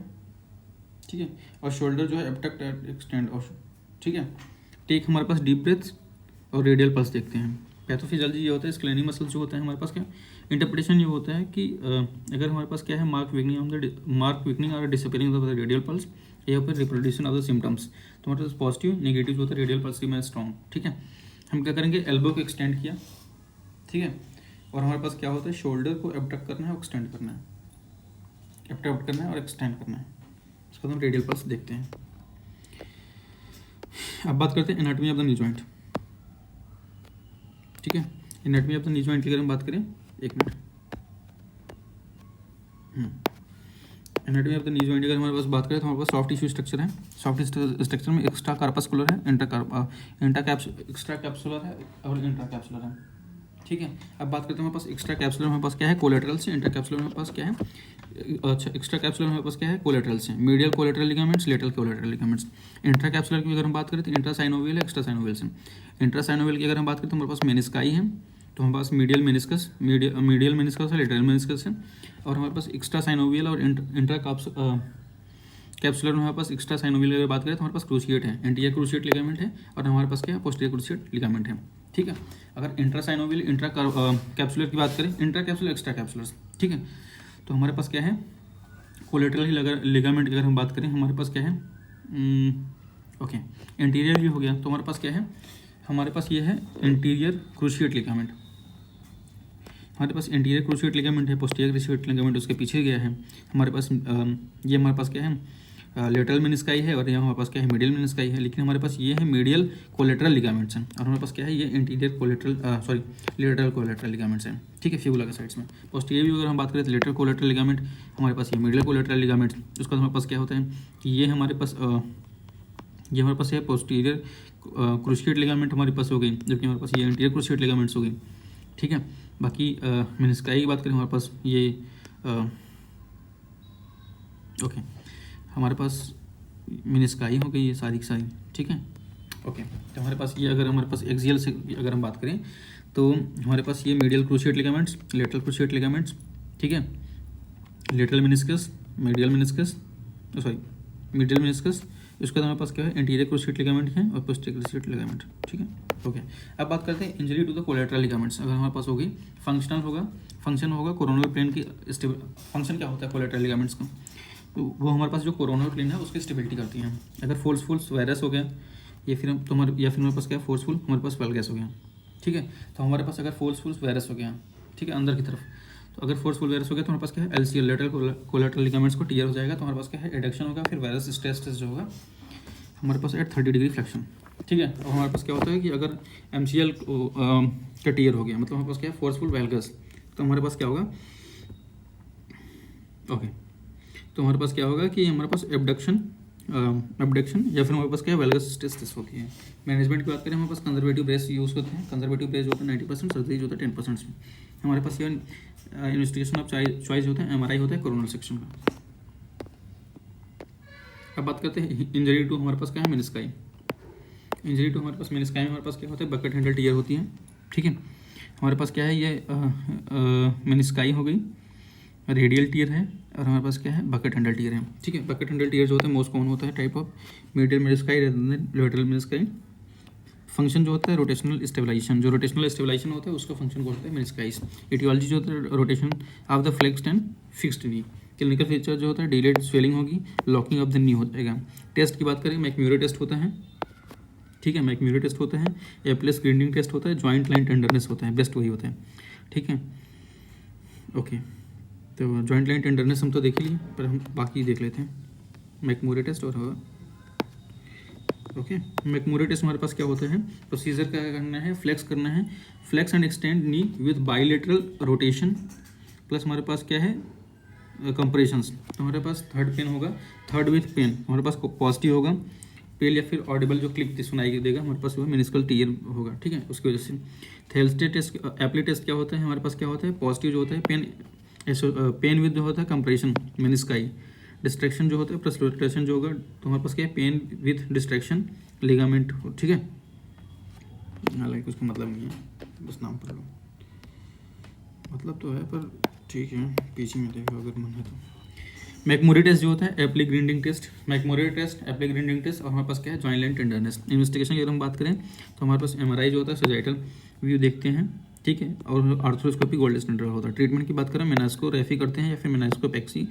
S1: ठीक है, और शोल्डर जो है एबडक्ट एक्सटेंड। और ठीक है, टेक हमारे पास डीप ब्रेथ और रेडियल पल्स देखते हैं। पैथोफिजियोलॉजी ये होता है, स्क्लेनिक मसल जो होता है हमारे पास क्या, इंटरप्रिटेशन ये होता है कि अगर हमारे पास क्या है, मार्क विकनिंग और disappearing of the radial pulse, या फिर रिप्रोड्यूशन ऑफ द सिम्टम्स। तो हमारे पास पॉजिटिव नेगेटिव जो होता है, रेडियल पल्स रिमेन स्ट्रॉन्ग। ठीक है, हम क्या करेंगे, एल्बो को एक्सटेंड किया। ठीक है, और हमारे पास क्या होता है, शोल्डर को एबडक्ट करना है और एक्सटेंड करना है, एबडक्ट करना है और एक्सटेंड करना है। इसको हम रेडियल पल्स देखते हैं। अब बात करते हैं anatomy of the knee joint. ठीक है, anatomy of the knee joint की अगर हम बात करें, एक minute, anatomy of the knee joint अगर हमारे पास बात करें तो हमारे पास सॉफ्ट टिश्यू स्ट्रक्चर है। सॉफ्ट स्ट्रक्चर में एक्स्ट्रा कार्पस्कुलर है, एक्स्ट्रा कैप्सुलर है और इंट्रा कैप्सुलर है। ठीक है, अब बात करते हैं हमारे पास एक्स्ट्रा कैप्सुलर, हमारे पास क्या है, कोलेटरल्स है। इंट्रा कैप्सुलर हमारे पास क्या है, अच्छा एक्स्ट्रा कैप्सुलर हमारे पास क्या है, कोलेटरल्स हैं। Medial collateral ligaments, lateral collateral ligaments. Intra capsular की अगर हम बात करें तो इंट्रा साइनोवियल है, एक्स्ट्रा साइनोवियल्स हैं। इंट्रा साइनोवियल की अगर हम बात करें तो हमारे पास मेनिस्काई है, तो हमारे पास मीडियल मेनिस्कस है, लेटरल मेनिस्कस है। और हमारे पास एक्स्ट्रा साइनोवियल और इंट्रा कैप्सुलर में हमारे पास एक्स्ट्रा साइनोवियल अगर बात करें तो हमारे पास क्रूशिएट है, एंटीरियर क्रूशिएट लिगामेंट है, और हमारे पास क्या है, पोस्टीरियर क्रूशिएट लिगामेंट है। ठीक है, अगर इंट्रा साइनोवियल इंट्रा कैप्सुलर की बात करें, इंट्रा कैप्सुलर एक्स्ट्रा कैप्सुलर। ठीक है, तो हमारे पास क्या है, कोलेटरल लिगामेंट की अगर हम बात करें, हमारे पास क्या है, ओके, इंटीरियर भी हो गया। तो हमारे पास क्या है, हमारे पास ये है इंटीरियर क्रूशिएट लिगामेंट, हमारे पास इंटीरियर क्रूशिएट लिगामेंट है, पोस्टीरियर क्रूशिएट लिगामेंट उसके पीछे गया है। हमारे पास ये हमारे पास क्या है, लेटरल मेनिस्काई है, और यहाँ हमारे पास क्या है, मीडियल मेनिस्काई है। लेकिन हमारे पास ये है मीडियल कोलेटरल लिगामेंट्स हैं, और हमारे पास क्या है, ये interior collateral lateral collateral ligaments हैं। ठीक है, फिबुला के साइड्स में। पोस्टीरियर भी अगर हम बात करें तो लेटरल कोलेटरल लिगामेंट, हमारे पास ये मीडियल कोलेटरल लिगामेंट। उसका हमारे पास क्या होता है कि ये हमारे पास है पोस्टीरियर क्रूशिएट लिगामेंट हमारे पास हो गई, जबकि हमारे पास ये इंटीरियर क्रूशिएट लिगामेंट्स हो गई। ठीक है, बाकी मेनिस्काई की बात करें, हमारे पास ये ओके, हमारे पास मेनिस्काई हो गई ये सारी की सारी। ठीक है, ओके, तो हमारे पास ये, अगर हमारे पास एक्सियल से अगर हम बात करें तो हमारे पास ये medial cruciate ligaments, lateral cruciate ligaments. ठीक है, lateral meniscus, medial meniscus, medial meniscus, उसके बाद हमारे पास क्या है, इंटीरियर क्रूशिएट लिगामेंट है और पोस्टीरियर क्रूशिएट लिगामेंट, ठीक है। ओके, अब बात करते हैं injury to the collateral ligaments. अगर हमारे पास होगी फंक्शनल होगा, फंक्शन होगा कोरोनल प्लेन की फंक्शन क्या होता है कोलेटरल लिगामेंट्स का, तो वो हमारे पास जो कोरोनल प्लेन है उसकी स्टेबिलिटी करती हैं। अगर फोर्सफुल वायरस हो गया या फिर हमारे पास क्या है फोर्सफुल हमारे पास वेलगस हो गया, ठीक है। तो हमारे पास अगर फोर्सफुल वायरस हो गया, ठीक है, अंदर की तरफ, तो अगर फोर्सफुल वायरस हो गया तो हमारे पास क्या है एलसीएल लेटरल कोलेटरल लिगामेंट्स को टीयर हो जाएगा, तो हमारे पास क्या है एडक्शन होगा, फिर वायरस स्ट्रेस टेस्ट जो होगा हमारे पास एट 30 डिग्री फ्लेक्शन, ठीक है। और हमारे पास क्या होता है कि अगर एमसीएल का टीयर हो गया, मतलब हमारे पास क्या है फोर्सफुल वेलगस, तो हमारे पास क्या होगा, ओके, तो हमारे पास क्या होगा कि हमारे पास एबडक्शन या फिर हमारे पास क्या है वेलगस स्ट्रेस होती है। मैनेजमेंट की बात करें, हमारे पास कंजर्वेटिव ब्रेस यूज़ होते हैं। कंजर्वेटिव ब्रेस होता है 90%, सर्जरी होता है 10% में। हमारे पास ये इन्वेस्टिगेशन ऑफ चॉइस होता है, एमआरआई होता है कोरोनल सेक्शन का। अब बात करते हैं इंजरी टू हमारे पास क्या है मेनिस्काई। इंजरी टू हमारे पास मेनिस्काई में हमारे पास क्या होता है बकेट हैंडल टीयर होती है, ठीक है। हमारे पास क्या है ये मेनिस्काई हो गई, रेडियल टीयर है, और हमारे पास क्या है बकेट हैंडल टीयर है, ठीक है। बकेट हैंडल टीयर जो होता है मोस्ट कॉमन होता है type of medial menisci lateral menisci. Function जो होता है रोटेशनल स्टेबलाइजेशन, जो रोटेशनल स्टेबलाइजेशन होता है उसका फंक्शन को होता है मेनिस्काइस। एटियोलॉजी जो होता है rotation of the flexed and fixed knee. Clinical feature जो होता है डिलेड स्वेलिंग होगी, लॉकिंग ऑफ द नी हो जाएगा। टेस्ट की बात करें मैकम्यूरे टेस्ट होता है, ठीक है, मैकम्यूरे टेस्ट होता है, एप्लेस ग्रीनिंग टेस्ट होता है, जॉइंट लाइन टेंडरनेस होता है, बेस्ट वही होता है, ठीक है। ओके, तो जॉइंट लाइन टेंडरनेस हम तो देख लिए, पर हम बाकी देख लेते हैं मैकम्यूरे टेस्ट और ओके। मैकम्यूरे टेस्ट हमारे पास क्या होता है, प्रोसीजर क्या करना है, फ्लेक्स करना है, flex and extend knee with bilateral rotation, plus हमारे पास क्या है कंप्रेशंस। तो हमारे पास थर्ड पेन होगा, थर्ड विथ पेन हमारे पास पॉजिटिव होगा, पेल या फिर ऑडिबल जो क्लिक सुनाई देगा हमारे पास वो मेनिस्कल टीयर होगा, ठीक है। उसकी वजह से थेल्स्टे टेस्ट एप्ली टेस्ट क्या होता है, हमारे पास क्या होता है पॉजिटिव जो होता है पेन विद जो होता है कंप्रेशन मेनिस्काई, डिस्ट्रैक्शन जो होता है प्लस रोटेशन जो होगा, तो हमारे पास क्या है पेन विद डिस्ट्रैक्शन लिगामेंट, ठीक है। हालांकि उसका मतलब नहीं है, बस नाम पढ़ लो, मतलब तो है पर ठीक है, पीछे में देखो अगर मन है तो। मैकम्यूरे टेस्ट जो होता है Apley grinding test, McMurray test, Apley grinding test, और हमारे पास क्या है जॉइंट लाइन टेंडरनेस। इन्वेस्टिगेशन की अगर हम बात करें तो हमारे पास एमआरआई जो होता है सजाइटल व्यू देखते हैं, ठीक है, और आर्थ्रोस्कोपी गोल्ड स्टैंडर्ड होता है। ट्रीटमेंट की बात करें मेनास्को रेफी करते हैं या फिर मेनास्को पैक्सी,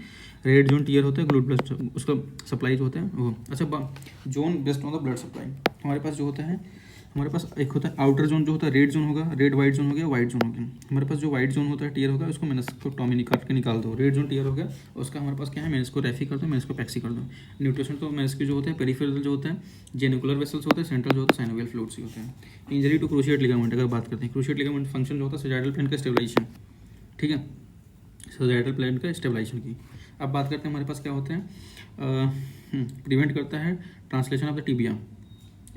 S1: रेड जोन टीयर होता है, ग्लूट ब्लड उसका सप्लाई जो होता है वो, अच्छा zone based on the blood supply. हमारे पास जो होता है हमारे पास एक होता है आउटर जोन जो होता है रेड जोन होगा, रेड वाइट जोन हो गया, वाइट जोन हो गया। हमारे पास जो वाइट जोन होता है टीयर होगा उसको मेनिस्कोटॉमी काट के निकाल दो, रेड जोन टीयर हो गया उसका हमारे पास क्या है मेनिस्को रेफी कर दो, मेनिस्को पैक्सी कर दो। न्यूट्रिशन तो मेनिस्को जो होता है पेरिफेरल जो होता है, जेनिकुलर वेसल्स होते हैं, सेंट्रल जो होता है साइनोवियल फ्लूइड्स होते हैं। इंजरी टू क्रूशिएट लिगामेंट अगर बात करते हैं, क्रूशिएट लिगामेंट फंक्शन जो होता है सजाइटल प्लेन का स्टेबलाइजेशन, ठीक है, सजाइटल प्लेन का स्टेबलाइजेशन की। अब बात करते हैं हमारे पास क्या होते हैं, प्रिवेंट करता है translation of the tibia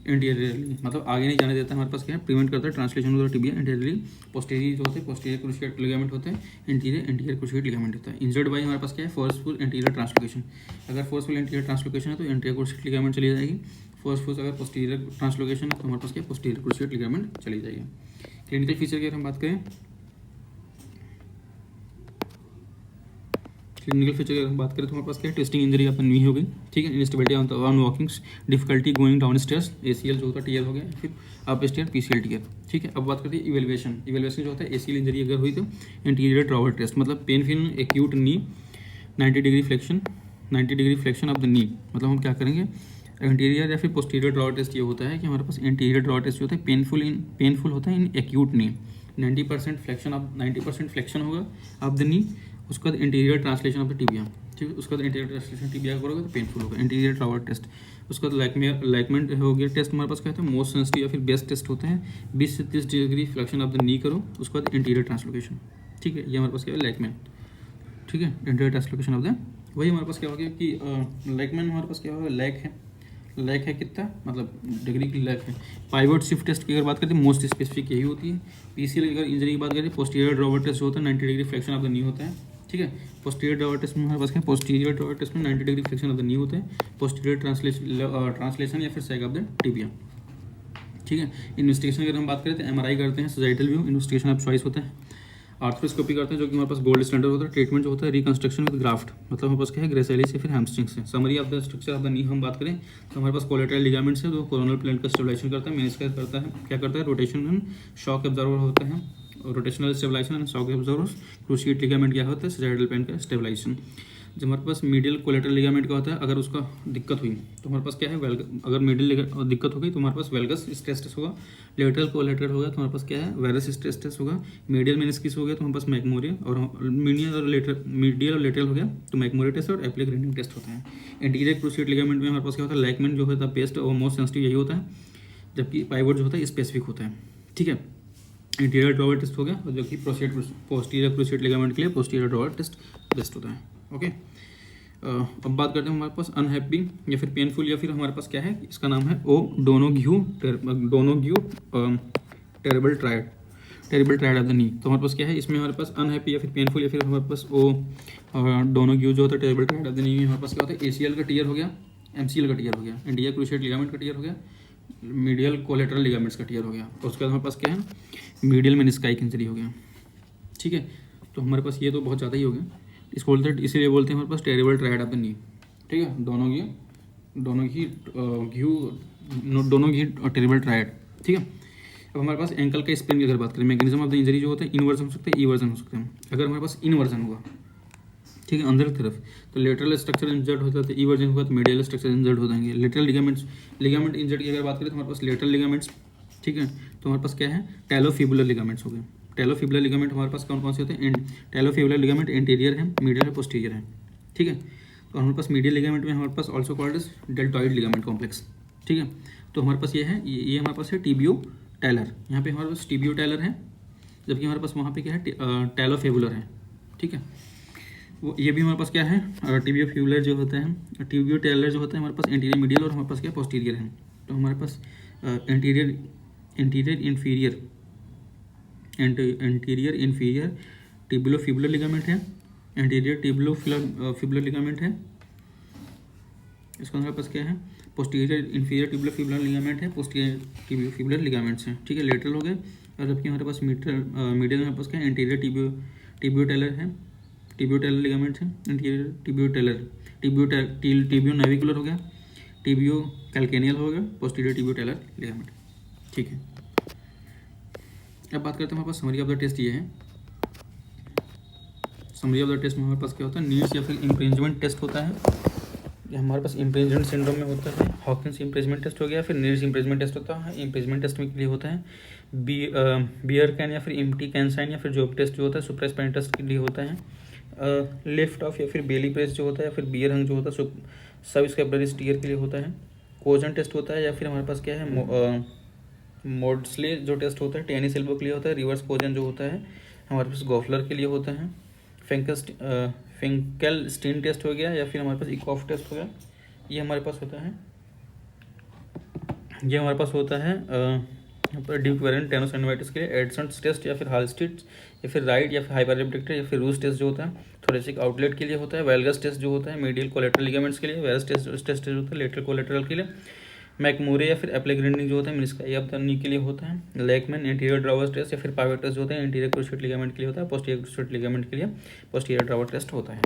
S1: interiorly, मतलब आगे नहीं जाने देता है, हमारे पास क्या है प्रिवेंट करता है translation of the tibia interiorly. Posterior जो होते हैं पोस्टीरियर क्रूशिएट लिगामेंट होते हैं, इंटीरियर क्रूशिएट लिगामेंट होता है। इंजर्ड बाई हमारे पास क्या है फोर्सफुल इंटीरियर ट्रांसलोकेशन, अगर फोर्सफुल इंटीरियर ट्रांसलोकेशन है तो इंटीरियर क्रूशिएट लिगामेंट चली जाएगी। फोर्सफुल अगर पोस्टीरियर ट्रांसलोकेशन है तो हमारे पास क्या पोस्टीरियर क्रूशिएट लिगामेंट चली जाएगी। क्लिनिकल फीचर की अगर हम बात करें, क्लिनिकल फीचर की अगर हम बात करें तो हमारे पास क्या है ट्विस्टिंग इंजरी अपन नहीं हो गई, ठीक है, instability on walk-ins, difficulty going down stairs, ACL जो होता है टीयर हो गया, फिर अप स्टेयर पीसीएल टीयर, ठीक है। अब बात करते हैं इवेल्युएशन जो होता है एसीएल इंजरी अगर हुई तो इंटीरियर ड्रॉवर टेस्ट, मतलब pain feel acute knee 90 degree flexion of the नी, मतलब हम क्या करेंगे इंटीरियर या फिर पोस्टीरियर ड्रॉवर टेस्ट ये होता है कि हमारे पास इंटीरियर ड्रॉवर टेस्ट जो होता है पेनफुल होता है इन एक्यूट नी, 90% फ्लेक्शन होगा ऑफ द नी, उसके बाद interior translation of the tibia, ठीक है, उसके बाद इंटीरियर ट्रांसलेशन टिबिया करोगे तो पेनफुल होगा, इंटीरियर ट्रावर टेस्ट। उसके बाद लाइकमेंट हो गया टेस्ट हमारे पास क्या होता है मोस्ट सेंसिटिव या फिर बेस्ट टेस्ट होते हैं 20 से 30 डिग्री फ्लेक्शन ऑफ द नी करो, उसके बाद इंटीरियर ट्रांसलोकेशन, ठीक है, ये हमारे पास क्या है लाइकमेंट, ठीक है, इंटीरियर ट्रांसलोकेशन ऑफ द, वही हमारे पास क्या हो गया कि लाइकमेंट हमारे पास क्या होगा लैक है कितना मतलब डिग्री की लैक है। पाइवट शिफ्ट टेस्ट की अगर बात करते हैं मोस्ट स्पेसिफिक यही होती है। पीसीएल अगर इंजरी की बात करें पोस्टीरियर ड्रॉवर टेस्ट होता है 90 डिग्री फ्लेक्शन ऑफ द नी होता है, ठीक है। पोस्टीरियर ड्रॉवर टेस्ट में हमारे पास क्या पोस्टीरियर ड्रॉवर टेस्ट में 90 डिग्री फ्लेक्शन ऑफ द नी होता है, पोस्टीरियर ट्रांसलेशन या फिर सैग ऑफ द टिबिया, ठीक है। इन्वेस्टिगेशन अगर हम बात करें तो एमआरआई करते हैं, sagittal view investigation of choice होता है, आर्थ्रोस्कोपी करते हैं जो कि हमारे पास गोल्ड स्टैंडर्ड होता है। ट्रीटमेंट जो होता है रिकंस्ट्रक्शन विद ग्राफ्ट, मतलब हमारे पास क्या है ग्रेसिलिस या फिर हैमस्ट्रिंग से। Summary of the structure of the नी हम बात करें तो हमारे पास कोलेटरल लिगामेंट्स है जो कोरोनल प्लेन का स्टेबलाइजेशन करता है। मेनिस्कस करता है क्या करता है रोटेशन एंड शॉक एब्जॉर्बर होते हैं, rotational stabilisation and shock absorber. Cruciate ligament क्या होता है सैजिटल प्लेन का स्टेबलाइजेशन। जब हमारे पास मीडियल कोलेटरल लिगामेंट का होता है, अगर उसका दिक्कत हुई तो हमारे पास क्या है अगर मीडियल दिक्कत हो गई तो हमारे पास वेल्गस स्ट्रेस टेस्ट होगा। लेटरल कोलेटरल होगा तो हमारे पास क्या है वेरस स्ट्रेस टेस्ट होगा। मीडियल मेनिस्कस हो गया तो हमारे पास मैकमोरिया, और मीडियल और लेटरल हो गया तो मैकमोरिया टेस्ट और एप्लिक ग्रीनिंग टेस्ट होता है। इंटीरियर क्रूशिएट लिगामेंट में हमारे पास क्या होता है लैकमैन जो होता है पेस्ट और मोस्ट सेंसिटिव यही होता है, जबकि पाइवोट जो होता है स्पेसिफिक होता है। ठीक है, इंटीरियर ड्रॉवर टेस्ट हो गया, और जो कि पोस्टीरियर क्रूशिएट लिगामेंट के लिए पोस्टीरियर ड्रॉवर टेस्ट बेस्ट होता है। ओके, अब बात करते हैं हमारे पास अनहैप्पी या फिर पेनफुल, या फिर हमारे पास क्या है इसका नाम है Donohue terrible triad of the नी। तो हमारे पास क्या है इसमें हमारे पास अनहैप्पी या फिर पेनफुल, या फिर हमारे पास डोनोग्यू जो होता है टेरेबल ट्रायड ऑफ द नी में हमारे पास क्या होता है ACL का टीयर हो गया, MCL का टीयर हो गया, इंटीरियर क्रूशिएट लिगामेंट का टीयर हो गया, मीडियल कोलेटरल लिगामेंट्स का टीयर हो गया, और उसके बाद हमारे पास क्या है मीडियल मेनिस्काइक इंजरी हो गया। ठीक है, तो हमारे पास ये तो बहुत ज़्यादा ही हो गया, इसको बोलते हैं इसीलिए बोलते हैं हमारे पास terrible triad of the knee. ठीक है, दोनों घी टेरेबल ट्रायड। ठीक है, अब हमारे पास एंकल का स्पेन की अगर बात करें, मैकेनिज्म ऑफ द इंजरी जो होता है इनवर्जन हो सकते हैं इवर्जन हो सकते हैं। अगर हमारे पास इनवर्जन हुआ ठीक है अंदर की तरफ तो लेटरल स्ट्रक्चर इंजर्ड हो जाता है, इवर्जन हुआ तो मीडियल स्ट्रक्चर इंजर्ड हो जाएंगे। लेटरल लिगामेंट इंजर्ड की अगर बात करें तो हमारे पास लेटरल लिगामेंट्स ठीक है, तो हमारे पास क्या है टैलोफिबुलर लिगामेंट्स हो गए। टैलोफिबुलर लिगामेंट हमारे पास कौन कौन से होते हैं टैलोफिबुलर लिगामेंट इंटीरियर है, मीडियल है, पोस्टीरियर है। ठीक है, तो हमारे पास मीडियल लिगामेंट में हमारे पास also called as deltoid ligament complex. ठीक है, तो हमारे पास ये है ये हमारे पास है टिबियो टैलर, यहाँ पे हमारे पास टिबियो टैलर है, जबकि हमारे पास वहाँ पे क्या है टैलोफिबुलर है। ठीक है, वो ये भी हमारे पास क्या है टिबियो फ्यूलर जो होता है, टिबियो टैलर जो होता है हमारे पास इंटीरियर मीडियल, और हमारे पास क्या पोस्टीरियर है। तो हमारे पास इंटीरियर इन्फीरियर टिबुलोफिबुलर लिगामेंट है, इंटीरियर टिबुलोफिबुलर लिगामेंट है। इसका हमारे पास क्या है पोस्टीरियर इन्फीरियर टिबुलोफिबुलर लिगामेंट है, पोस्टीरियर टिबुलोफिबुलर लिगामेंट्स हैं। ठीक है, लेटरल हो गए, और जबकि हमारे पास मीडियल में हमारे पास क्या है इंटीरियर टिबियो टैलर है, टिबियो टैलर लिगामेंट है, इंटीरियर टिबियो नेविकुलर हो गया, टिबियो कैल्केनियल हो गया, पोस्टीरियर टिबियो टैलर लिगामेंट। ठीक है, अब बात करते हैं हमारे पास समरी ऑफ द टेस्ट ये है। समरी ऑफ द टेस्ट में हमारे पास क्या होता है नीड्स या फिर इम्प्रिंजमेंट टेस्ट होता है, ये हमारे पास इम्प्रिंजमेंट सिंड्रोम में होता है। हॉकिंस इम्प्रिंजमेंट टेस्ट हो गया, फिर नीड्स इम्प्रिंजमेंट टेस्ट होता है। इम्प्रिंजमेंट टेस्ट में के लिए होता है बियर कैन या फिर इम्प्टी कैन साइन, या फिर जॉब टेस्ट जो होता है सुप्रास्पाइन टेस्ट के लिए होता है। लिफ्ट ऑफ या फिर बेली प्रेस जो होता है, या फिर बियर हंग जो होता है सब स्कैपुलरी स्टीयर के लिए होता है। कोजन टेस्ट होता है, या फिर हमारे पास क्या है मोड्सले जो टेस्ट होता है टेनिस एल्बो के लिए होता है। रिवर्स कोजन जो होता है हमारे पास गोफलर के लिए होता है। फिंकल स्टीन टेस्ट हो गया, या फिर हमारे पास इकॉफ टेस्ट हो गया, ये हमारे पास होता है। ये हमारे पास होता है यहाँ पर ड्यूक वेरिएंट टेनोसाइनोवाइटिस के लिए एडसन्स टेस्ट, या फिर हालस्टिट, या फिर राइट, या फिर हाइपररेप्टेक्टर, या फिर रूस टेस्ट जो होता है थोरेसिक आउटलेट के लिए होता है। वेल्गस टेस्ट जो होता है मीडियल कोलेटरल लिगामेंट्स के लिए। वेरस टेस्ट जो होता है लेटरल कोलेटरल के लिए। मैकमोरे या फिर एप्लेग्रेंडिंग जो होता है मेनिस्काई ऑफ द नी के लिए होता है। लेकमैन इंटीरियर ड्रावर टेस्ट, या फिर पाइवट टेस्ट जो होता है इंटीरियर क्रूशिएट लिगामेंट के लिए होता है। पोस्टीरियर क्रूशिएट लिगामेंट के लिए पोस्टीरियर ड्रावर टेस्ट होता है।